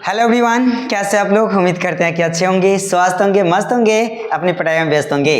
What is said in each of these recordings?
Hello everyone, कैसे आप लोग? उम्मीद करते हैं कि अच्छे होंगे, स्वस्थ होंगे, मस्त होंगे, अपनी पढ़ाई में व्यस्त होंगे।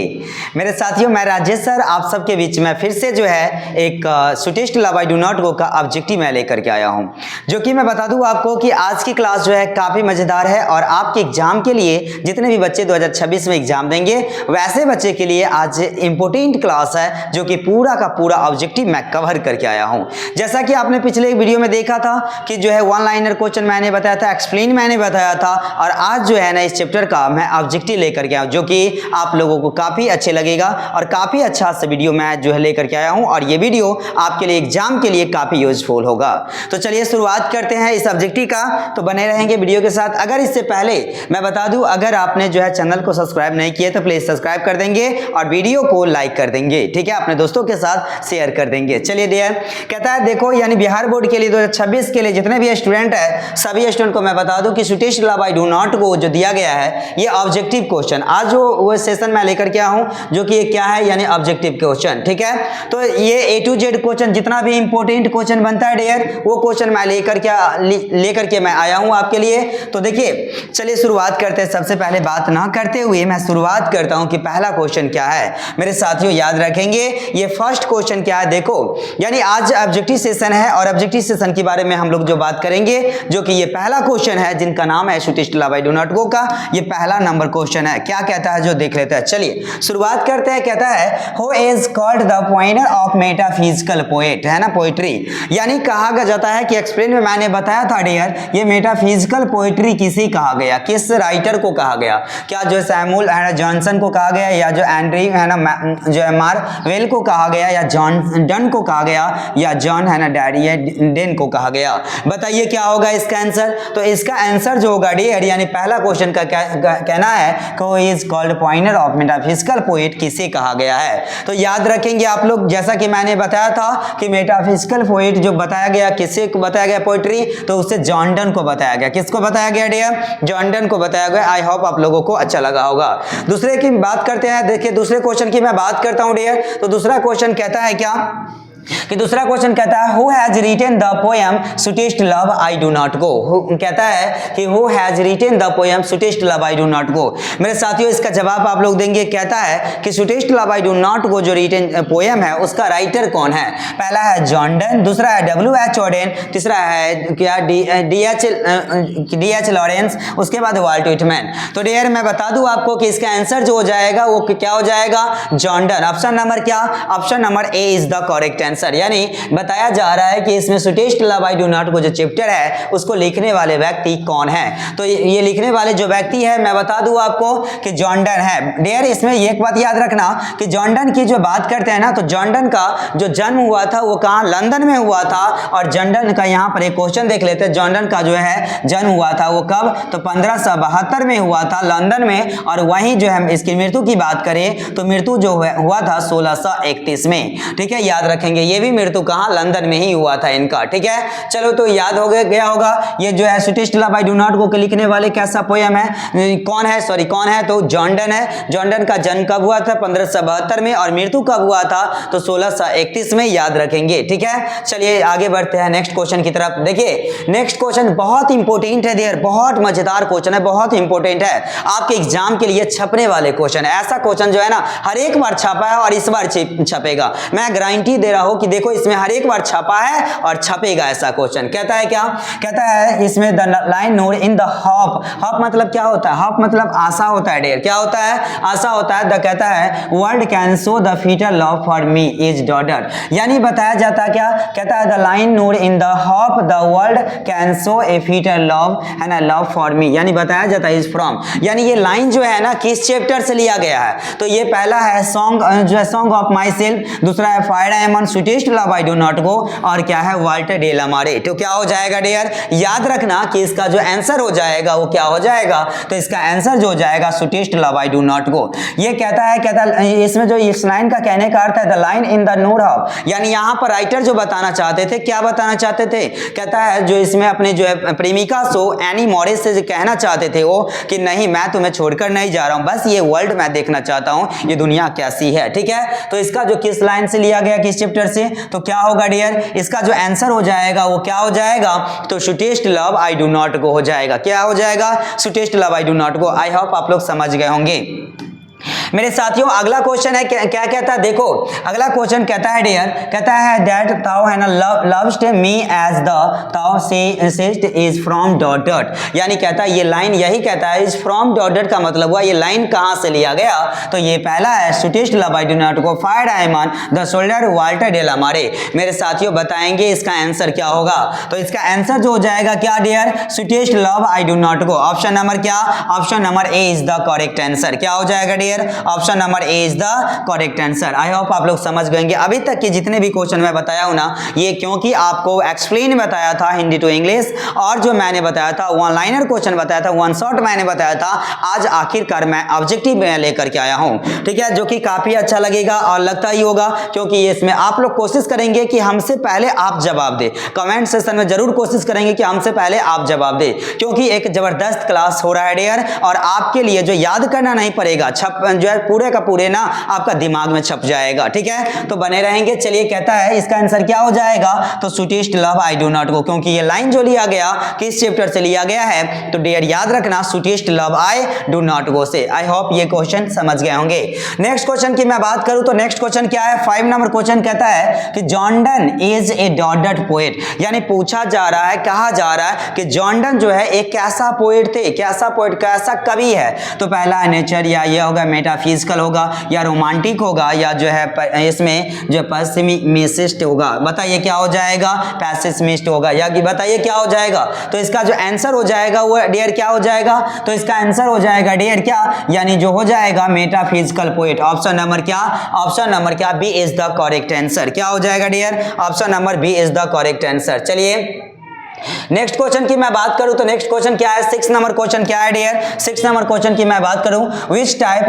मेरे साथियों, मैं राजेश सर आप सबके बीच में फिर से जो है एक सुटेस्ट love I do not go का ऑब्जेक्टिव मैं लेकर के आया हूं, जो कि मैं बता दूं आपको कि आज की क्लास जो है काफ़ी मज़ेदार है और आपके एग्जाम के लिए जितने भी बच्चे 2026 में एग्जाम देंगे वैसे बच्चे के लिए आज इंपॉर्टेंट क्लास है, जो कि पूरा का पूरा ऑब्जेक्टिव मैं कवर करके आया हूँ। जैसा कि आपने पिछले एक वीडियो में देखा था कि जो है वन लाइनर क्वेश्चन मैंने बताया था, एक्सप्लेन मैंने बताया था, और आज जो है ना इस चैप्टर का मैं ऑब्जेक्टिव लेकर के आया हूं, जो कि आप लोगों को काफी अच्छे लगेगा और काफी अच्छा सा वीडियो मैं जो है लेकर के आया हूं, और ये वीडियो आपके लिए एग्जाम के लिए काफी यूजफुल होगा। तो चलिए शुरुआत करते हैं इस ऑब्जेक्टिव का, तो बने रहेंगे वीडियो के साथ। अगर इससे पहले मैं बता दूं, अगर आपने जो है चैनल को सब्सक्राइब नहीं किया तो प्लीज सब्सक्राइब कर देंगे और वीडियो को लाइक कर देंगे, ठीक है, अपने दोस्तों के साथ शेयर कर देंगे। चलिए डियर, कहता है देखो, यानी बिहार बोर्ड के लिए 2026 के लिए जितने भी स्टूडेंट है सभी स्टूडेंट को मैं बता दूं कि सुटेस्ट लव आई डू नॉट गो जो दिया गया है ये ऑब्जेक्टिव क्वेश्चन आज जो वो सेशन मैं लेकर के आया हूं, जो कि ये क्या है, यानी ऑब्जेक्टिव क्वेश्चन, ठीक है। तो ये A to Z क्वेश्चन जितना भी इंपॉर्टेंट क्वेश्चन बनता है डियर, वो क्वेश्चन मैं लेकर के मैं आया हूं आपके लिए। तो देखिए, चलिए शुरुआत करते हैं। सबसे पहले बात ना करते हुए मैं शुरुआत करता हूं कि पहला क्वेश्चन क्या है। मेरे साथियों याद रखेंगे ये फर्स्ट क्वेश्चन क्या है। देखो, यानी आज ऑब्जेक्टिव सेशन है और ऑब्जेक्टिव सेशन के बारे में हम लोग जो बात करेंगे, जो कि ये पहला क्वेश्चन है जिनका नाम है sweetest love I do not go का, ये पहला नंबर क्वेश्चन है। क्या कहता है जो देख लेते हैं। चलिए शुरुआत करते हैं। कहता है who is called the pointer of metaphysical poet, है ना, पोएट्री। यानी कहा जाता है कि एक्सप्लेन में मैंने बताया था डियर, ये मेटाफिजिकल पोएट्री किसे कहा गया, किस राइटर को कहा गया। क्या जो सैमुअल जॉनसन को कहा गया, या जो एंड्री है ना जो है मार्वेल को कहा गया, या जॉन डन को कहा गया, या जॉन है ना डेन को कहा गया। बताइए क्या होगा इसका आंसर। तो इसका आंसर जो होगा डियर, यानी पहला क्वेश्चन का कहना है who is called pointer of metaphysical poet किसे कहा गया है। तो याद रखेंगे आप लोग, जैसा कि मैंने बताया था कि मेटाफिजिकल पोएट जो बताया गया, किसे को बताया गया पोएट्री, तो उससे जॉन डन को बताया गया। किसको बताया गया डियर? जॉन डन को बताया गया। आई होप आप लोगों को अच्छा लगा होगा। दूसरे की बात करते हैं। देखिए दूसरे क्वेश्चन की मैं बात करता हूं डियर। तो दूसरा क्वेश्चन कहता है क्या कि दूसरा क्वेश्चन कहता है who has written the poem sweetest love I do not go. कहता है कि who has written the poem sweetest love I do not go. मेरे साथियों इसका जवाब आप लोग देंगे। कहता है कि सुटेस्ट लव आई डू नॉट गो जो रिटन पोएम है उसका राइटर कौन है। पहला है जॉन डन, दूसरा है W.H. ऑडेन, तीसरा है क्या D.H. लॉरेंस, उसके बाद वाल्ट व्हिटमैन। तो डियर मैं बता दूं आपको कि इसका आंसर जो हो जाएगा वो क्या हो जाएगा, जॉन डन। ऑप्शन नंबर क्या, option number A is the correct answer. यानी बताया जा रहा है कि इसमें सुटेस्ट लव आई डू नॉट गो जो चैप्टर है उसको लिखने वाले व्यक्ति कौन है। तो ये लिखने वाले जो व्यक्ति है मैं बता दूं आपको कि जॉन डन है। डियर इसमें एक बात याद रखना कि जॉन डन की जो बात करते हैं ना, तो जॉन डन का जो जन्म हुआ था वो कहाँ, लंदन में हुआ था। और जॉन डन का यहाँ पर एक क्वेश्चन देख लेते हैं। जॉन डन का जो है जन्म हुआ था वो कब, तो 1572 में हुआ था लंदन में। और वहीं जो है इसकी मृत्यु की बात करें तो मृत्यु जो हुआ था 1631 में, ठीक है, याद रखेंगे। ये भी मृत्यु कहाँ, लंदन में ही हुआ था इनका, ठीक है। चलो तो याद हो गया होगा ये जो है sweetest love I do not गो के लिखने वाले कैसा पोएम है, कौन है, सॉरी कौन है, तो जॉन डन है। जॉन डन का जन्म कब हुआ था, 1572 में, और मृत्यु कब हुआ था, तो 1631 में, याद रखेंगे, ठीक है। चलिए आगे बढ़ते हैं नेक्स्ट क्वेश्चन की तरफ। देखिए नेक्स्ट क्वेश्चन बहुत इंपॉर्टेंट है देयर, बहुत मजेदार क्वेश्चन है, बहुत इंपॉर्टेंट है आपके एग्जाम के लिए छपने वाले क्वेश्चन है। ऐसा क्वेश्चन जो है ना हर एक बार छपा है और इस बार छपेगा, मैं गारंटी दे रहा हूं कि देखो इसमें हर एक बार छपा है और छपेगा ऐसा क्वेश्चन। कहता है क्या, कहता है इसमें the line node in the hop. Hop मतलब क्या होता है, हॉप मतलब आशा होता है डियर, क्या होता है, आशा होता है। द कहता है world can show the future love for me is daughter. यानी बताया जाता है क्या, कहता है the line node in the hop the world can show A future love है ना, लव फॉर मी, यानी बताया जाता है इज फ्रॉम, यानी ये लाइन जो है ना किस चैप्टर से लिया गया है। तो ये पहला है सॉन्ग जो है सॉन्ग ऑफ माई सेल्फ, दूसरा है fire diamond, सुटेस्ट love I do not गो, और क्या है वाल्टर डे लामारे। तो क्या हो जाएगा डियर, याद रखना कि इसका जो आंसर हो जाएगा वो क्या हो जाएगा, तो इसका आंसर जो हो जाएगा सुटेस्ट लव आई डू नॉट गो। ये कहता है इसमें जो इस लाइन का कहने का अर्थ है the line in the node hop, यानी यहाँ पर राइटर जो बताना चाहते थे, क्या बताना चाहते थे, कहता है जो इसमें अपने जो है प्रेमिका सो एनी मॉरिस से जो कहना चाहते थे वो कि नहीं मैं तुम्हें छोड़कर नहीं जा रहा हूं, बस ये वर्ल्ड मैं देखना चाहता हूं, ये दुनिया कैसी है, ठीक है। तो इसका जो किस लाइन से लिया गया, किस चैप्टर से, तो क्या होगा डियर, इसका जो आंसर हो जाएगा वो क्या हो जाएगा, तो sweetest love I do not go हो जाएगा। क्या हो जाएगा, sweetest love I do not go. I hope आप लोग समझ गए होंगे। मेरे साथियों अगला क्वेश्चन है, क्या कहता है, देखो अगला क्वेश्चन कहता है डियर, कहता है दैट ताऊ है ना लव्ड मी एज द ताऊ सेस्ट इज फ्रॉम डॉट डॉट, यानी कहता है ये लाइन यही कहता है इज फ्रॉम डॉट डॉट का मतलब हुआ ये लाइन कहां से लिया गया, तो ये पहला है sweetest love I do not go fire diamond the shoulder Walter de la Mare. मेरे साथियों बताएंगे इसका आंसर क्या होगा, तो इसका आंसर जो हो जाएगा क्या dear, sweetest love I do not go. Option number क्या, option number A is the correct answer. क्या हो जाएगा dear, option number A is the correct answer. I hope आप लोग समझ गएंगे। अभी तक के जितने भी क्वेश्चन मैं बताया हूं ना, ये क्योंकि आपको एक्सप्लेन बताया था हिंदी टू इंग्लिश, और जो मैंने बताया था वन लाइनर क्वेश्चन बताया था, वन शॉट मैंने बताया था, आज आखिरकार मैं ऑब्जेक्टिव में लेकर के आया हूं, ठीक है, जो कि काफी अच्छा लगेगा और लगता ही होगा, क्योंकि इसमें आप लोग कोशिश करेंगे कि हमसे पहले आप जवाब दे, कमेंट सेक्शन में जरूर कोशिश करेंगे कि हमसे पहले आप जवाब दे, क्योंकि एक जबरदस्त क्लास हो रहा है डियर, और आपके लिए जो याद करना नहीं पड़ेगा, जो है पूरे का पूरे ना आपका दिमाग में छप जाएगा, ठीक है, तो बने रहेंगे। चलिए कहता है इसका आंसर क्या हो जाएगा, तो sweetest love I do not go, क्योंकि ये लाइन जो लिया गया किस चैप्टर से लिया गया है, तो डियर याद रखना sweetest love I do not go से। आई होप ये क्वेश्चन समझ गए होंगे। नेक्स्ट क्वेश्चन की मैं बात करूं तो नेक्स्ट क्वेश्चन क्या है, 5 नंबर क्वेश्चन कहता है कि John Donne is a dot poet, यानी पूछा जा रहा है, कहा जा रहा है कि जॉन डन जो है एक कैसा पोएट थे, कैसा पोएट, कैसा कवि है, तो पहला है नेचर, या ये होगा मेटाफिजिकल होगा, या रोमांटिक होगा, या जो है इसमें जो पेसिमिस्ट होगा। बताइए क्या हो जाएगा, पेसिमिस्ट होगा, या कि बताइए क्या हो जाएगा, तो इसका जो आंसर हो जाएगा वो डियर क्या हो जाएगा, तो इसका आंसर हो जाएगा डियर क्या, यानी जो हो जाएगा मेटाफिजिकल पोएट। ऑप्शन नंबर क्या, ऑप्शन नंबर क्या, B is the correct answer. क्या हो जाएगा dear, option number B is the correct answer. चलिए नेक्स्ट क्वेश्चन की मैं बात करूं तो नेक्स्ट क्वेश्चन क्या है, 6 नंबर क्वेश्चन क्या है डियर, 6 नंबर क्वेश्चन की मैं बात करूं, which type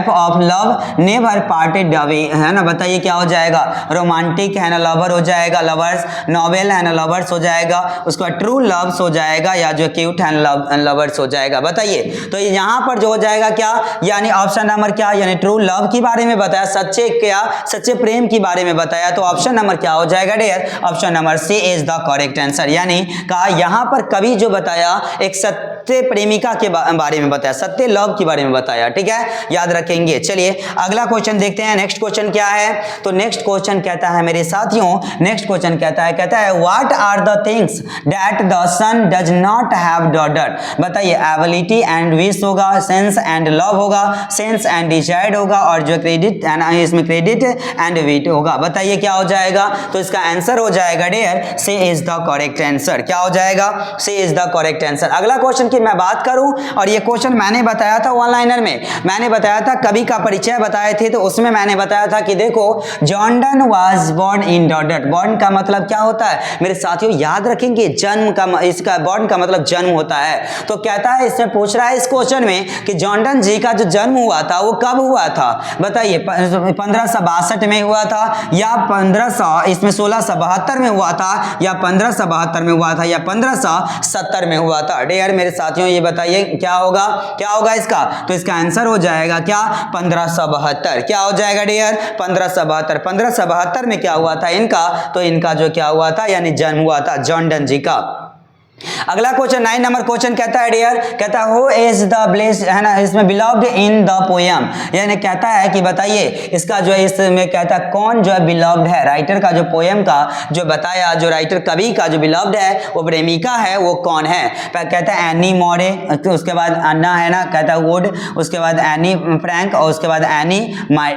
of love never parted away, है ना, बताइए क्या हो जाएगा, रोमांटिक है ना, लवर हो जाएगा, लवर्स, नॉवेल है ना, लवर्स हो जाएगा, उसके बाद ट्रू लव्स हो जाएगा, या जो क्यूट है लवर्स हो जाएगा। बताइए तो यहां पर जो हो जाएगा क्या, यानी ऑप्शन नंबर क्या, यानी ट्रू लव के बारे में बताया, सच्चे प्रेम के बारे में बताया, तो ऑप्शन नंबर क्या हो जाएगा dear, option number C is the correct answer. यानी कहा यहां पर कवि जो बताया एक सत्य प्रेमिका के बारे में बताया, सत्य लव के बारे में बताया, ठीक है, याद रखेंगे। चलिए अगला क्वेश्चन देखते हैं, नेक्स्ट क्वेश्चन क्या है, तो नेक्स्ट क्वेश्चन कहता है मेरे साथियों, नेक्स्ट क्वेश्चन कहता है what are the things that the sun does not have dot, बताइए एबिलिटी एंड विश होगा, सेंस एंड लव होगा, सेंस एंड डिजायर्ड होगा, और जो क्रेडिट इसमें क्रेडिट एंड विट होगा। बताइए क्या हो जाएगा, तो इसका आंसर हो जाएगा डियर से इज द करेक्ट आंसर। क्या हो जाएगा, सी इज द करेक्ट आंसर। अगला क्वेश्चन की मैं बात करूं, और ये क्वेश्चन मैंने बताया था वन लाइनर में, मैंने बताया था कवि का परिचय बताए थे, तो उसमें मैंने बताया था कि देखो John Donne was born in dot, born का मतलब क्या होता है मेरे साथियों, याद रखेंगे जन्म का, इसका बोर्न का मतलब जन्म होता है। तो कहता है, इसमें पूछ रहा है इस क्वेश्चन में कि जॉन डन जी का जो जन्म हुआ था वो कब हुआ था, बताइए 1562 में हुआ था, या 1672 में हुआ था, या 1572 में हुआ था, या 1570 में हुआ था। डियर मेरे साथियों ये बताइए क्या होगा इसका, तो इसका आंसर हो जाएगा क्या, 1572। क्या हो जाएगा डियर, 1572। 1572 में क्या हुआ था इनका, तो इनका जो क्या हुआ था, यानी जन्म हुआ था जॉन डन जी का। अगला क्वेश्चन 9 नंबर क्वेश्चन कहता है डियर, कहता है हु इज द ब्लेस्ड, है ना, इसमें बिलव्ड इन द पोएम, यानी कहता है कि बताइए इसका जो है इसमें कहता है कौन जो है बिलव्ड है, राइटर का जो पोएम का जो बताया, जो राइटर कवि का जो बिलव्ड है वो प्रेमिका है, वो कौन है, कहता है एनी मोरे, उसके बाद अन्ना है ना, कहता है वुड, उसके बाद एनी फ्रैंक, और उसके बाद एनी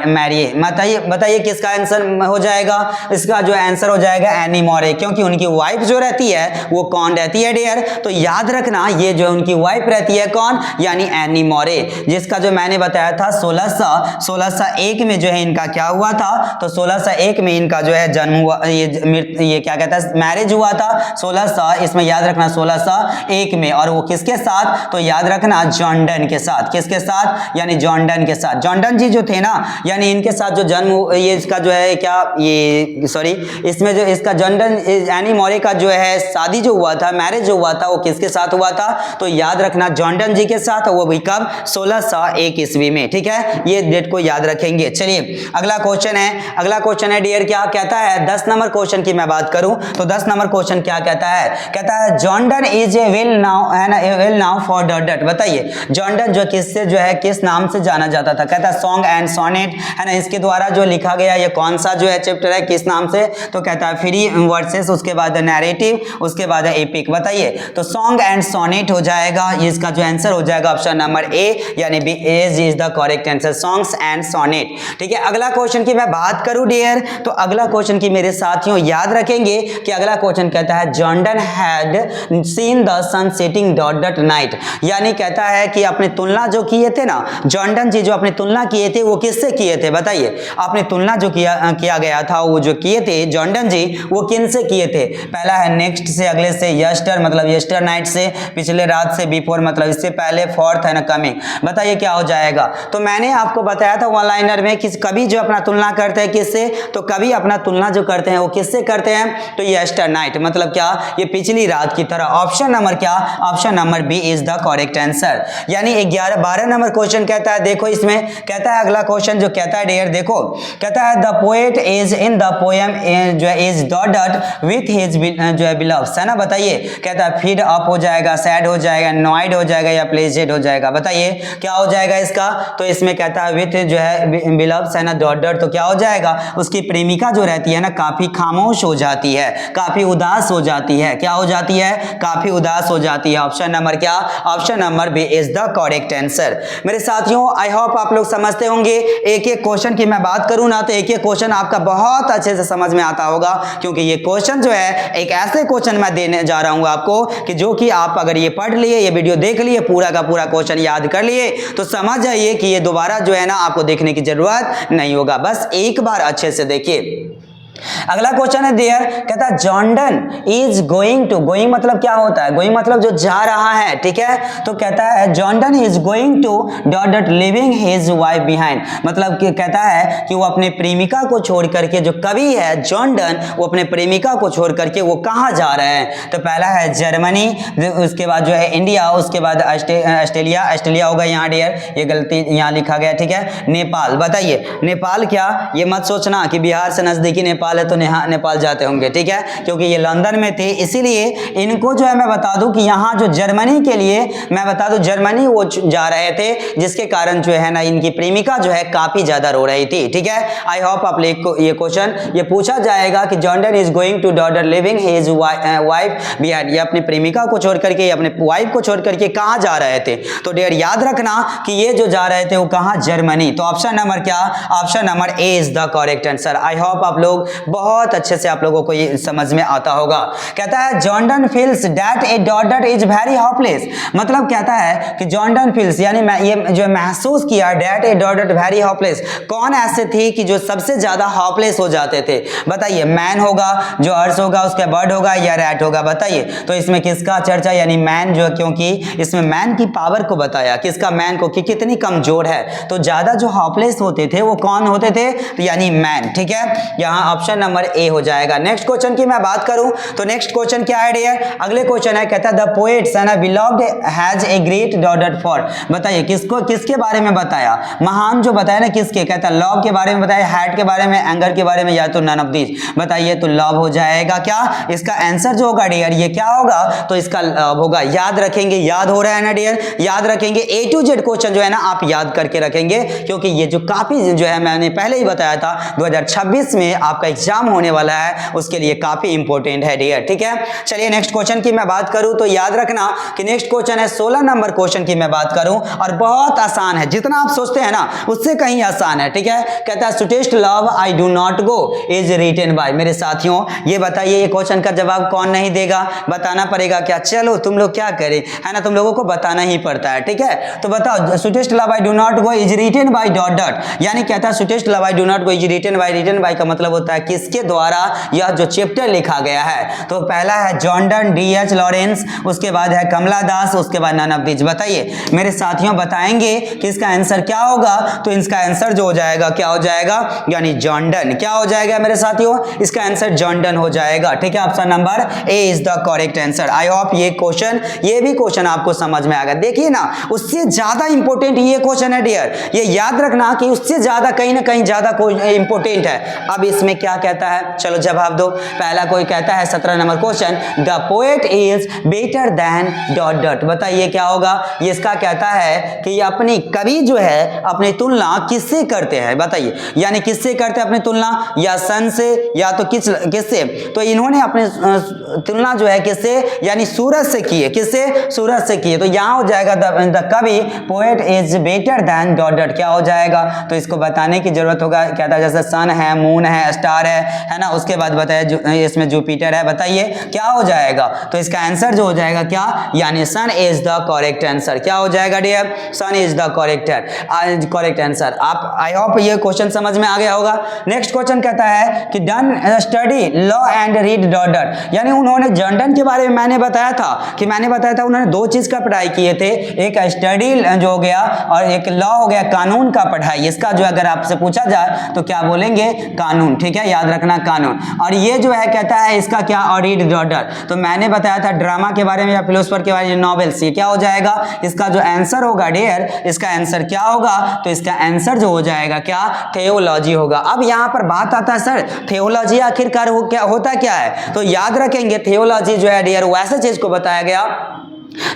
मैरिए। बताइए किसका आंसर हो जाएगा, इसका जो आंसर हो जाएगा एनी मोरे, क्योंकि उनकी वाइफ जो रहती है वो कौन रहती है डियर, तो याद रखना ये जो उनकी वाइफ रहती है कौन, यानी एनी मोरे, जिसका जो मैंने बताया था 1601 में जो है इनका क्या हुआ था, तो 1601 में इनका जो है जन्म हुआ, ये क्या कहता है मैरिज हुआ था 1600, इसमें याद रखना 1601 में, और वो किसके साथ, तो याद रखना जॉन डन के साथ, किसके साथ, यानी जॉन डन के साथ। जॉन डन जी जो थे ना, यानी इनके साथ जो जन्म, ये इसका जो है क्या, ये सॉरी इसमें जो इसका जॉन डन एनी मोरे का जो है शादी जो हुआ था, मैरिज मैरिज जो हुआ था वो किसके साथ हुआ था? तो याद रखना जॉर्डन जी के साथ, वो भी कब? 1601 ईस्वी में। ठीक है, ये डेट को याद रखेंगे। चलिए अगला क्वेश्चन है डियर, क्या कहता है? 10 नंबर क्वेश्चन की मैं बात करूं तो 10 नंबर क्वेश्चन क्या कहता है? कहता है Jordan is a well now, है ना, ए वेल नाउ फॉर डॉट। बताइए जॉर्डन जो किससे जो है किस नाम से जाना जाता था? कहता है सॉन्ग एंड सोनेट, है ना, इसके द्वारा जो लिखा गया ये कौन सा जो है चैप्टर है, किस नाम से? तो कहता है फ्री वर्सेस, उसके बाद नैरेटिव, उसके बाद एपिक। बताइए तो सॉन्ग एंड सोनेट हो जाएगा, इसका जो आंसर हो जाएगा ऑप्शन नंबर ए, यानी B is the correct answer, songs and sonnet. ठीक है, अगला क्वेश्चन की मैं बात करूं डियर, तो अगला क्वेश्चन की मेरे साथियों याद रखेंगे कि अगला क्वेश्चन कहता है Jordan had seen the sun setting dot night, यानी कहता है कि अपने तुलना जो किए थे ना जॉर्डन जी, जो अपने तुलना किए थे वो किससे किए थे? बताइए आपने तुलना जो किया गया था, वो जो किए थे जॉर्डन जी वो किन से किए थे? पहला है नेक्स्ट से, अगले से, यस्टर मतलब यस्टर नाइट से, पिछले रात से, बिफोर मतलब इससे पहले, फोर्थ है ना कमिंग। बताइए क्या हो जाएगा? तो मैंने आपको बताया था वन लाइनर में कि कभी जो अपना तुलना करते हैं किससे, तो कभी अपना तुलना जो करते हैं वो किससे करते हैं? तो यस्टर नाइट मतलब क्या? ये पिछली रात की तरह। ऑप्शन नंबर क्या? Option number B is the correct answer. यानी 12 नंबर क्वेश्चन कहता है, देखो इसमें कहता है अगला क्वेश्चन जो कहता है डियर, देखो कहता है the poet is in the poem जो है इज डॉट विथ हिज जो है बिलव्स, है ना। बताइए कहता है फीड अप हो जाएगा, सैड हो जाएगा, नॉइड हो जाएगा या प्लेजेड हो जाएगा? बताइए क्या हो जाएगा इसका? तो इसमें कहता है विथ जो है बिलव्स, है ना, डॉट तो क्या हो जाएगा? उसकी प्रेमिका जो रहती है ना काफी खामोश हो जाती है, काफी उदास हो जाती है। क्या हो जाती है? काफी उदास हो जाती है। ऑप्शन नंबर क्या? Option number B is the correct answer. मेरे साथियों आई होप आप लोग समझते होंगे। एक एक क्वेश्चन की मैं बात करूं ना तो एक एक क्वेश्चन आपका बहुत अच्छे से समझ में आता होगा, क्योंकि ये क्वेश्चन जो है एक ऐसे क्वेश्चन मैं देने जा रहा हूं आपको कि जो कि आप अगर ये पढ़ लिए, ये वीडियो देख लिए, पूरा का पूरा क्वेश्चन याद कर लिए तो समझ जाइए कि ये दोबारा जो है ना आपको देखने की जरूरत नहीं होगा, बस एक बार अच्छे से देखिए। अगला क्वेश्चन है देयर, कहता है Jordan is going to, going मतलब क्या होता है? गोइंग मतलब जो जा रहा है, ठीक है। तो कहता है Jordan is going to dot living his wife behind, मतलब कि कहता है कि वो अपने प्रेमिका को छोड़ करके, जो कवि है जॉर्डन, वो अपने प्रेमिका को छोड़ करके वो कहाँ जा रहे हैं? तो पहला है जर्मनी, उसके बाद जो है इंडिया, उसके बाद ऑस्ट्रेलिया होगा यहाँ डियर, ये गलती यहाँ लिखा गया, ठीक है। नेपाल, बताइए नेपाल क्या? ये मत सोचना कि बिहार से नजदीकी नेपाल है तो नेपाल जाते होंगे, ठीक है, क्योंकि ये लंदन में थे, इसीलिए इनको जो है मैं बता दूं कि यहाँ जो जर्मनी के लिए मैं बता दूं जर्मनी वो जा रहे थे, जिसके कारण जो है ना इनकी प्रेमिका जो है काफी ज्यादा रो रही थी, ठीक है। आई होप आप लोग को ये क्वेश्चन ये पूछा जाएगा कि Jordan is going to dot living his wife behind, ये अपनी प्रेमिका को छोड़ करके, अपने वाइफ को छोड़ करके कहाँ जा रहे थे? तो डियर याद रखना कि ये जो जा रहे थे वो कहाँ? जर्मनी। तो ऑप्शन नंबर क्या? Option number A is the correct answer. I hope आप लोग बहुत अच्छे से आप लोगों को ये समझ में आता होगा। कहता है Jordan feels that A dot is very hopeless, मतलब कहता है कि जॉर्डन फील्स यानी ये जो महसूस किया that A dot very hopeless, कौन ऐसे थे कि जो सबसे ज्यादा होपलेस हो जाते थे? बताइए मैन होगा, जो अर्स होगा, उसके बर्ड होगा या रैट होगा? बताइए तो इसमें किसका चर्चा, यानी मैन जो, क्योंकि इसमें मैन की पावर को बताया, किसका? मैन को, कि कितनी कमजोर है। तो ज्यादा जो होपलेस होते थे वो कौन होते थे? तो यानी मैन, ठीक है। यहाँ ऑप्शन नंबर ए हो जाएगा। नेक्स्ट क्वेश्चन की मैं बात करूं तो नेक्स्ट क्वेश्चन क्या है डियर? अगले क्वेश्चन है, कहता है the poets and beloved has a great dot for, बताइए किसको, किसके बारे में बताया? महान जो बताया ना किसके? कहता है लव के बारे में बताया, हैट के बारे में, एंगर के बारे में, या तो नन ऑफ दीज? बताइए तो लव हो जाएगा क्या? इसका आंसर जो होगा डियर ये क्या होगा? तो इसका लव होगा। याद रखेंगे, याद हो रहा है ना डियर? याद रखेंगे, ए टू जेड क्वेश्चन जो है ना आप याद करके रखेंगे, क्योंकि ये जो काफी जो है मैंने पहले ही बताया था 2026 में आपका एग्जाम होने वाला है, उसके लिए काफी इंपॉर्टेंट है डियर, ठीक है। चलिए नेक्स्ट क्वेश्चन की मैं बात करूं तो याद रखना कि नेक्स्ट क्वेश्चन है 16 नंबर क्वेश्चन की मैं बात करूं, और बहुत आसान है, जितना आप सोचते हैं ना उससे कहीं आसान है, ठीक है। कहता है sweetest love I do not go is written by, मेरे साथियों ये बताइए ये क्वेश्चन का जवाब कौन नहीं देगा? बताना पड़ेगा क्या? चलो तुम लोग क्या करें, है ना, तुम लोगों को बताना ही पड़ता है, ठीक है। तो बताओ sweetest love I do not go is written by dot, यानी कहता है sweetest love I do not go is written by का मतलब होता है है किसके द्वारा यह जो चैप्टर लिखा गया है। तो पहला है जॉर्डन D.H. लॉरेंस, उसके बाद है कमला दास, उसके बाद नन ऑफ दिस। बताइए मेरे साथियों बताएंगे कि इसका आंसर क्या होगा। तो इसका आंसर जो हो जाएगा क्या हो जाएगा, यानी जॉर्डन। क्या हो जाएगा मेरे साथियों, इसका आंसर जॉर्डन हो जाएगा। ठीक है, option number A is the correct answer. I hope ये भी क्वेश्चन आपको समझ में आ गया। देखिए ना, उससे ज्यादा इंपॉर्टेंट ये क्वेश्चन है डियर, ये याद रखना कि उससे ज्यादा कहीं ना कहीं ज्यादा इंपॉर्टेंट है। अब इसमें क्या कहता है, चलो जवाब दो। पहला कोई कहता है 17 number question, the poet is better than dot dot. बताइए क्या होगा, ये इसका कहता है कि अपनी कवि जो है अपनी तुलना किससे करते हैं। बताइए यानी किससे करते हैं अपनी तुलना, या सन से या तो किससे। तो इन्होंने अपनी तुलना जो है किससे, यानी सूरज से की है। किससे, सूरज से की है। तो यहां हो जाएगा द कवि poet is better than dot dot. क्या हो जाएगा, तो इसको बताने की जरूरत होगा। कहता है जैसे सन है, मून है, स्टार है ना, उसके बाद बताया इसमें जुपिटर है। बताइए क्या हो जाएगा, तो इसका आंसर जो हो जाएगा क्या, यानी sun is the correct answer. क्या हो जाएगा dear, sun is the correct answer. आप आई होप ये क्वेश्चन समझ में आ गया होगा। नेक्स्ट क्वेश्चन कहता है कि done study law and read dot dot. यानी उन्होंने जॉर्डन के बारे में मैंने बताया था उन्होंने दो चीज का पढ़ाई किए थे, एक स्टडी जो हो गया और एक लॉ हो गया, कानून का पढ़ाई। इसका जो अगर आपसे पूछा जाए तो क्या बोलेंगे, कानून। ठीक है, याद रखना कानून। और ये जो है कहता है इसका क्या, और रीड डॉट डॉट। तो मैंने बताया था ड्रामा के बारे में या फिलोसफर के बारे में, नॉवेल्स। ये क्या हो जाएगा, इसका जो आंसर होगा डियर, इसका आंसर क्या होगा, तो इसका आंसर जो हो जाएगा क्या, थियोलॉजी होगा। अब यहां पर बात आता है सर थियोलॉजी आखिरकार होता क्या है। तो याद रखेंगे थियोलॉजी जो है डियर वैसे चीज को बताया गया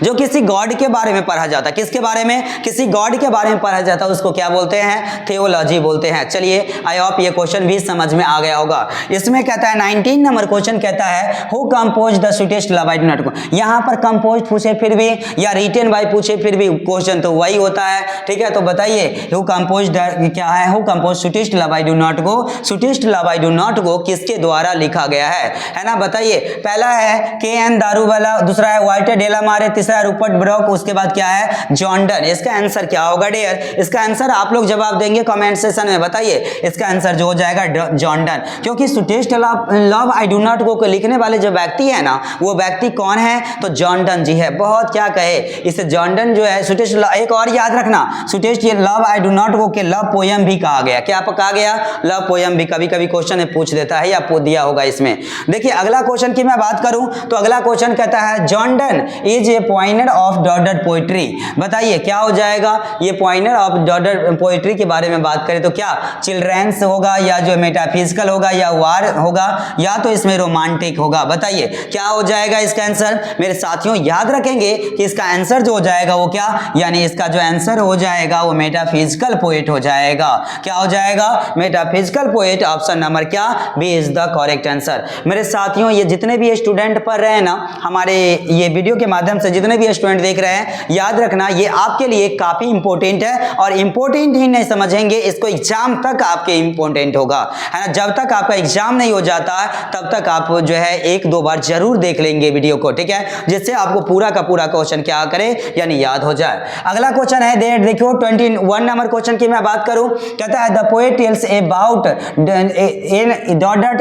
जो किसी गॉड के बारे में पढ़ा जाता है। किसके बारे में, किसी गॉड के बारे में पढ़ा जाता है, उसको क्या बोलते हैं, थियोलॉजी बोलते हैं। चलिए आई होप ये क्वेश्चन भी समझ में आ गया होगा। इसमें कहता है 19 नंबर क्वेश्चन कहता है who compose the sweetest love I do not गो। यहां पर कंपोज पूछे फिर भी या रिटन बाय पूछे फिर भी क्वेश्चन तो वही होता है। ठीक है, तो बताइए हु कंपोज क्या है, who compose sweetest love I do not go. Sweetest love I do not गो किसके द्वारा लिखा गया है ना। बताइए पहला है KN दारूवाला, दूसरा है वाल्टर डेलामारे, तीसरा रूपर्ट ब्रोक, उसके बाद क्या है, जॉर्डन। इसका आंसर क्या होगा डियर, इसका आंसर आप लोग जवाब देंगे कमेंट सेक्शन में। बताइए इसका आंसर जो हो जाएगा जॉर्डन, क्योंकि sweetest love I do not गो को लिखने वाले जो व्यक्ति है ना, वो व्यक्ति कौन है, तो जॉर्डन जी है। बहुत क्या कहे इसे, जॉर्डन जो है स्वीटेस्ट। एक और याद रखना, sweetest love I do not गो के लव पोयम भी कहा गया। क्या कहा गया, लव पोयम भी। कभी कभी क्वेश्चन में पूछ देता है या पूछ दिया होगा इसमें। देखिए अगला क्वेश्चन की मैं बात करूं तो अगला क्वेश्चन कहता है Jordan is a pointer of dot dot poetry. बताइए क्या हो जाएगा, ये pointer of dot dot poetry के बारे में बात करें तो क्या चिल्ड्रेंस होगा, या जो मेटाफिजिकल होगा, या वार होगा, या तो इसमें रोमांटिक होगा। बताइए क्या हो जाएगा इसका आंसर। मेरे साथियों याद रखेंगे कि इसका आंसर जो हो जाएगा वो क्या, यानी इसका जो आंसर हो जाएगा वो मेटाफिजिकल पोएट हो जाएगा। क्या हो जाएगा, मेटाफिजिकल पोएट। ऑप्शन नंबर क्या, B is the correct answer. मेरे साथियों ये जितने भी स्टूडेंट पढ़ रहे हैं ना, हमारे ये वीडियो के माध्यम से जितने भी स्टूडेंट देख रहे हैं, याद रखना ये आपके लिए काफी इंपॉर्टेंट है। और इंपॉर्टेंट ही नहीं समझेंगे इसको, एग्जाम तक आपके इंपॉर्टेंट होगा, है ना। जब तक आपका एग्जाम नहीं हो जाता तब तक आप जो है एक दो बार जरूर देख लेंगे वीडियो को। ठीक है, जिससे आपको पूरा का पूरा क्वेश्चन क्या करे, यानी याद हो जाए। अगला क्वेश्चन है देखियो 21 नंबर क्वेश्चन की मैं बात करूं, कहता है the poet tells about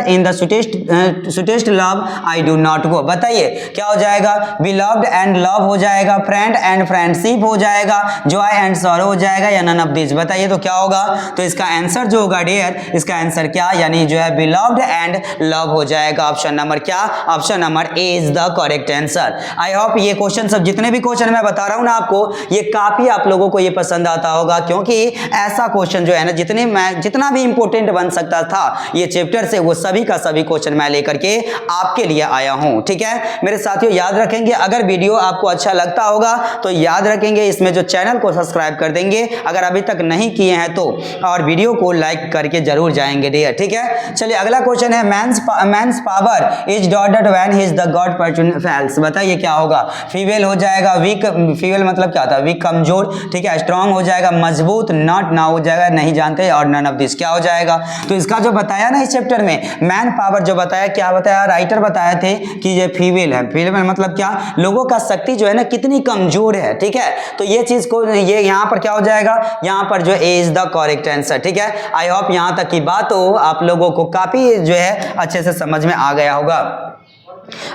in the sweetest love I do not गो। बताइए क्या हो जाएगा, बिलव्ड एंड लव हो जाएगा, फ्रेंड एंड फ्रेंडशिप हो जाएगा, जॉय एंड सॉरो हो जाएगा, या नन ऑफ दिस। बताइए तो क्या होगा, तो इसका आंसर जो होगा डियर, इसका आंसर क्या, यानी जो है बिलव्ड एंड लव हो जाएगा। ऑप्शन नंबर क्या, option number A is the correct answer. I hope ये क्वेश्चन सब जितने भी क्वेश्चन मैं बता रहा हूं ना आपको, ये काफी आप लोगों को ये पसंद आता होगा, क्योंकि ऐसा क्वेश्चन जो है ना जितना भी इंपॉर्टेंट बन सकता था ये चैप्टर से, वो सभी का सभी क्वेश्चन मैं लेकर के आपके लिए आया हूं। ठीक है मेरे साथियों, याद रखेंगे अगर वीडियो आपको अच्छा लगता होगा तो याद रखेंगे इसमें जो चैनल को सब्सक्राइब कर देंगे अगर अभी तक नहीं किए हैं तो, और वीडियो को लाइक करके जरूर जाएंगे डियर। ठीक है, चलिए अगला क्वेश्चन है man's power is dot dot when he is the god person fails. बताइए क्या होगा, फीमेल हो जाएगा, वीक, फीमेल मतलब क्या होता है, वीक कमजोर। ठीक है, स्ट्रांग हो जाएगा, मजबूत, नॉट ना हो जाएगा, नहीं जानते, और नन ऑफ दिस। क्या हो जाएगा, तो इसका जो बताया ना इस चैप्टर में मैन पावर जो बताया, क्या बताया, राइटर बताए थे कि ये फीमेल है। फीमेल मतलब क्या, लोगों का शक्ति जो है ना कितनी कमजोर है, ठीक है। तो ये चीज को ये यहाँ पर क्या हो जाएगा, यहाँ पर जो ए इज द करेक्ट आंसर, ठीक है। आई होप यहाँ तक की बात हो आप लोगों को काफी जो है अच्छे से समझ में आ गया होगा।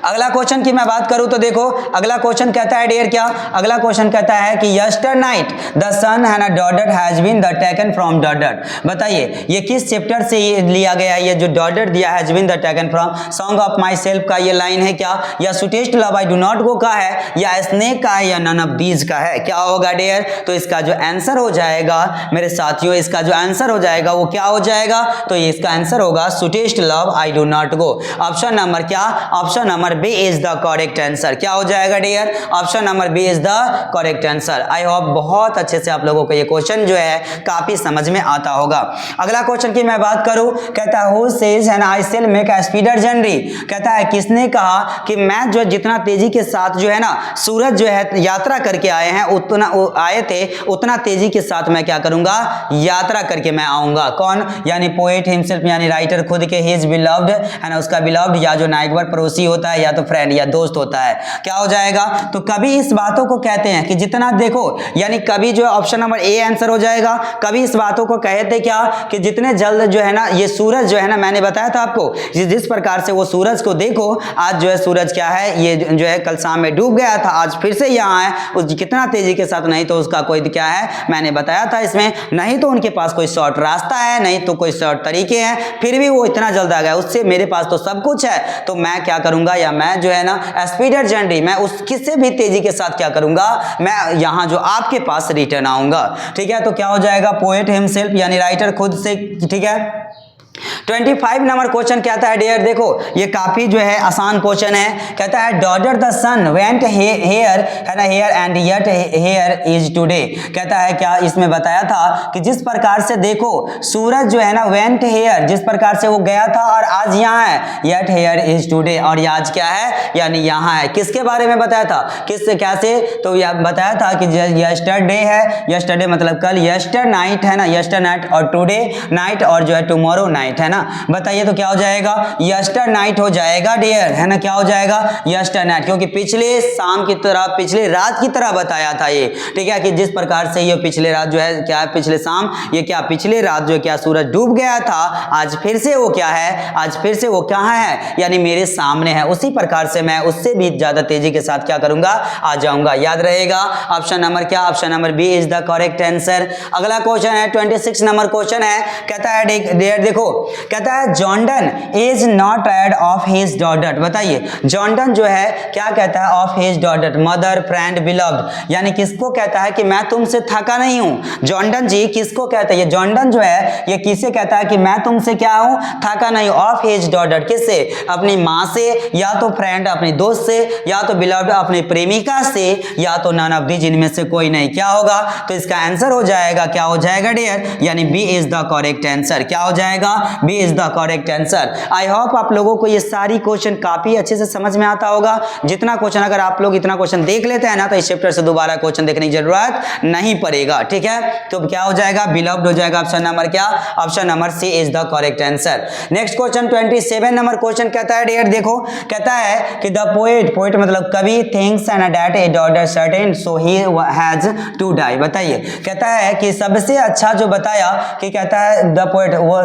अगला क्वेश्चन की मैं बात करूं तो देखो अगला क्वेश्चन कहता है डियर क्या, अगला क्वेश्चन कहता है कि यस्टर नाइट द सन है ना dotted has been the taken from dotted. बताइए ये किस चैप्टर से लिया गया है, ये जो डॉटेड दिया has been the taken from song of my self का ये लाइन है क्या, या sweetest love I do not go का है, या स्नेक का है, या नन ऑफ दीज का है, क्या होगा डियर। तो इसका जो आंसर हो जाएगा मेरे साथियों, इसका जो आंसर हो जाएगा वो क्या हो जाएगा, तो इसका आंसर होगा sweetest love I do not go. Option number क्या, option number B is the correct answer. क्या हो जाएगा dear, option number B is the correct answer. I hope बहुत अच्छे से आप लोगों को ये क्वेश्चन जो है काफी समझ में आता होगा। अगला क्वेश्चन की मैं बात करूं, कहता है who says and I shall make a speedier journey. कहता है किसने कहा कि मैं जो जितना तेजी के साथ जो है ना सूरज जो है यात्रा करके आए हैं उतना आए थे उतना तेजी के साथ मैं क्या करूंगा, यात्रा करके मैं आऊंगा। कौन, यानी पोएट हिमसेल्फ यानी राइटर खुद के, हिज बिलव्ड है ना उसका बिलव्ड, या जो नाइकबर पड़ोसी होता है, या तो फ्रेंड या दोस्त होता है। क्या हो जाएगा, तो कभी इस बातों को कहते हैं कि जितना देखो, यानी कभी जो ऑप्शन नंबर ए आंसर हो जाएगा, कभी इस बातों को कहते क्या कि जितने जल्द जो है ना ये सूरज जो है ना, मैंने बताया था आपको जिस प्रकार से वो सूरज को देखो, आज जो है सूरज क्या है ये जो है कल शाम में डूब गया था, आज फिर से यहाँ है, उस कितना तेजी के साथ, नहीं तो उसका कोई क्या है मैंने बताया था इसमें, नहीं तो उनके पास कोई शॉर्ट रास्ता है, नहीं तो कोई शॉर्ट तरीके हैं, फिर भी वो इतना जल्द आ गया, उससे मेरे पास तो सब कुछ है, तो मैं क्या करूंगा, या मैं जो है ना स्पीडर जर्नी, मैं उसकी से भी तेजी के साथ क्या करूंगा, मैं यहाँ जो आपके पास रिटर्न आऊंगा, ठीक है। तो क्या हो जाएगा, पोएट हिमसेल्फ यानी राइटर खुद से, ठीक है। 25 नंबर क्वेश्चन कहता है डियर, देखो ये काफी जो है आसान क्वेश्चन है। कहता है daughter the sun went here है ना here and yet here is today. कहता है क्या इसमें बताया था कि जिस प्रकार से देखो सूरज जो है ना वेंट हेयर, जिस प्रकार से वो गया था और आज यहाँ है, येट हेयर इज टुडे, और ये आज क्या है यानी यहाँ है। किसके बारे में बताया था, किससे कैसे, तो यह बताया था कि यस्टरडे है, यस्टरडे मतलब कल, यस्टर नाइट है ना, यस्टर नाइट, और टुडे नाइट, और जो है टुमारो नाइट है ना। बताइए तो क्या हो जाएगा, यस्टर नाइट हो जाएगा डियर, है ना, क्या हो जाएगा यस्टर नाइट, क्योंकि पिछले शाम की तरह, पिछले रात की तरह बताया था ये, ठीक है, कि जिस प्रकार से ये पिछले रात जो है क्या है, पिछले शाम ये क्या पिछले रात जो क्या सूरज डूब गया था, आज फिर से वो क्या है, आज फिर से वो कहाँ है, यानी मेरे सामने है, उसी प्रकार से मैं उससे भी ज्यादा तेजी के साथ क्या करूंगा, आ जाऊंगा। याद रहेगा ऑप्शन नंबर क्या, option number B is the correct answer. अगला क्वेश्चन है 26 नंबर क्वेश्चन है, कहता है डियर देखो, कहता है Jordan is not tired of his daughter. बताइए जॉर्डन जो है क्या कहता है, of his daughter, mother, friend, beloved, यानी किसको कहता है कि मैं तुमसे थका नहीं हूं। जॉर्डन जी किसको कहता है, ये जॉर्डन जो है ये किसे कहता है कि मैं तुमसे क्या हूं, थका नहीं, ऑफ हिज डॉटर, किससे, अपनी माँ से, या तो फ्रेंड अपने दोस्त से, या तो बिलव्ड अपनी प्रेमिका से, या तो नन ऑफ दीज, इनमें से कोई नहीं। क्या होगा, तो इसका आंसर हो जाएगा, क्या हो जाएगा डियर, यानी B is the correct answer. क्या हो जाएगा, B is the correct answer. I hope आप लोगों को ये सारी क्वेश्चन काफी अच्छे से समझ में आता होगा। जितना क्वेश्चन अगर आप लोग इतना क्वेश्चन देख लेते हैं ना, तो इस चैप्टर से दोबारा क्वेश्चन देखने की जरूरत नहीं पड़ेगा, ठीक है। तो क्या हो जाएगा, बिलव्ड हो जाएगा, ऑप्शन नंबर क्या, option number C is the correct answer. Next question 27 number question कहता है डियर देखो, कहता है कि द पोएट, पोएट मतलब कवि, thinks and that a daughter certain so he has to die. बताइए कहता है कि सबसे अच्छा जो बताया कि कहता है द पोएट, वो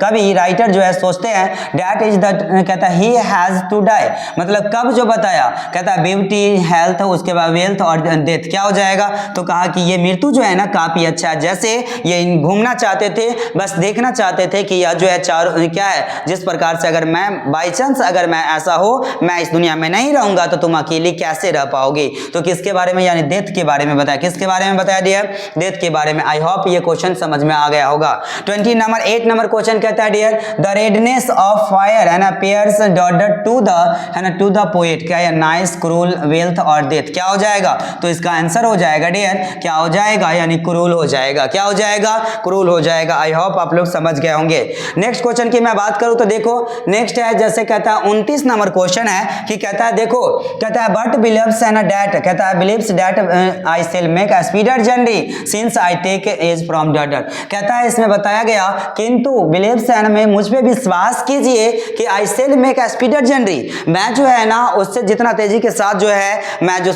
कवि राइटर जो है सोचते हैं दैट इज द, कहता है ही हैज टू डाई, मतलब कब जो बताया, कहता है ब्यूटी, हेल्थ, उसके बाद वेल्थ और डेथ। क्या हो जाएगा, तो कहा कि ये मृत्यु जो है ना काफी अच्छा है, जैसे ये घूमना चाहते थे, बस देखना चाहते थे कि यह जो है चारों क्या है, जिस प्रकार से अगर मैं बाई चांस अगर मैं ऐसा हो, मैं इस दुनिया में नहीं रहूंगा तो तुम अकेले कैसे रह पाओगे। तो किसके बारे में, यानी डेथ के बारे में बताया, किसके बारे में बताया डियर, डेथ के बारे में। आई होप ये क्वेश्चन समझ में आ गया होगा। 28 नंबर क्वेश्चन कहता है dear the redness of fire है ना पेयर्स डॉटर टू द, है ना, टू द पोएट, क्या है, नाइस, क्रूल, वेल्थ और डेथ। क्या हो जाएगा, तो इसका आंसर हो जाएगा डियर, क्या हो जाएगा, यानी क्रूल हो जाएगा। क्या हो जाएगा, क्रूल हो जाएगा। आई होप आप लोग समझ गए होंगे। नेक्स्ट क्वेश्चन की मैं बात करूं तो देखो नेक्स्ट है, जैसे कहता है 29 नंबर क्वेश्चन है कि कहता है देखो, कहता है बट बिलीव्स है ना डैट, कहता है believes that I shall make a speedier journey since I take age from daughter. कहता है इसमें बताया गया किंतु बिलीव्स है ना मैं मुझ पे विश्वास कीजिए कि आई सेल मेक ए स्पीडर जर्नी, मैं जो है ना उससे जितना तेजी के साथ जो है मैं जो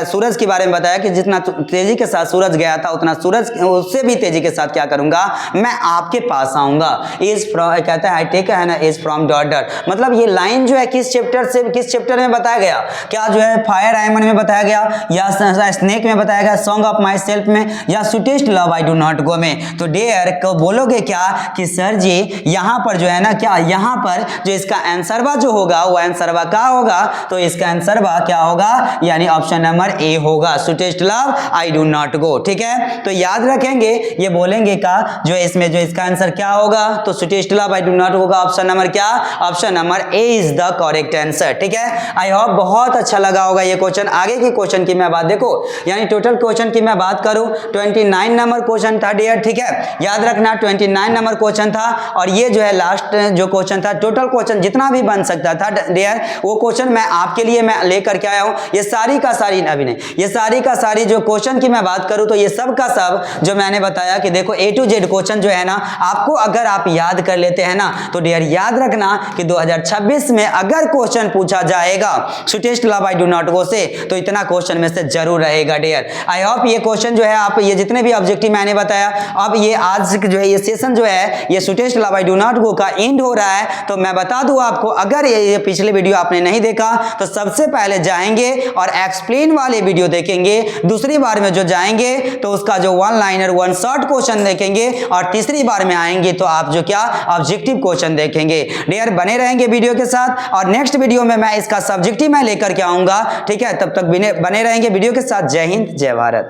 सूरज के बारे में बताया कि जितना तेजी के साथ सूरज गया था उतना सूरज उससे भी तेजी के साथ क्या करूंगा, मैं आपके पास आऊंगा। इज फ्रॉम कहता है आई टेक है ना इज फ्रॉम डॉटर, मतलब ये लाइन जो है किस चैप्टर में बताया गया, क्या जो है फायर आयमन में बताया गया या स्नेक में बताया गया, सॉन्ग ऑफ माई सेल्फ में या sweetest love I do not गो में। तो डेयर को बोलोगे क्या कि सर जी यहाँ पर जो है ना क्या यहाँ पर जो इसका आंसरवा जो होगा वो आंसरवा क्या होगा, तो इसका आंसरवा क्या होगा यानी ऑप्शन नंबर ए होगा, sweetest love I do not गो। ठीक है, तो याद रखेंगे ये बोलेंगे का जो इसमें जो इसका आंसर क्या होगा, तो sweetest love I do not होगा ऑप्शन नंबर क्या, option number A is the correct answer. ठीक है, आई होप बहुत अच्छा लगा होगा ये क्वेश्चन। आगे के क्वेश्चन की मैं बात देखो यानी टोटल क्वेश्चन की मैं बात करूं 29 नंबर क्वेश्चन था डियर। ठीक है, याद रखना 29 नंबर क्वेश्चन था और ये जो है लास्ट जो क्वेश्चन था, टोटल क्वेश्चन जितना भी बन सकता था डियर वो क्वेश्चन मैं आपके लिए मैं लेकर के आया हूं। ये सारी का सारी अभी नहीं, ये सारी का सारी जो क्वेश्चन की मैं बात करूं तो ये सब का सब जो मैंने बताया कि देखो A to Z क्वेश्चन जो है ना आपको अगर आप याद कर लेते हैं ना तो डियर याद रखना कि 2026 में अगर क्वेश्चन पूछा जाएगा sweetest love I do not go से तो इतना क्वेश्चन में से जरूर रहेगा डियर। आई होप ये क्वेश्चन जो है आप ये जितने भी ऑब्जेक्टिव मैंने बताया, अब ये आज जो है ये सेशन जो है ये sweetest love I do not go का एंड हो रहा है। तो मैं बता दूं आपको अगर ये पिछले वीडियो आपने नहीं देखा तो सबसे पहले जाएंगे और एक्सप्लेन वाले वीडियो देखेंगे, दूसरी बार में जो जाएंगे तो उसका जो one liner one short question देखेंगे और तीसरी बार में आएंगे तो आप जो क्या ऑब्जेक्टिव क्वेश्चन देखेंगे। डियर बने रहेंगे वीडियो के साथ और नेक्स्ट वीडियो में मैं इसका सब्जेक्टिव मैं लेकर के आऊंगा। ठीक है, तब तक बने रहेंगे वीडियो के साथ। जय हिंद, जय भारत।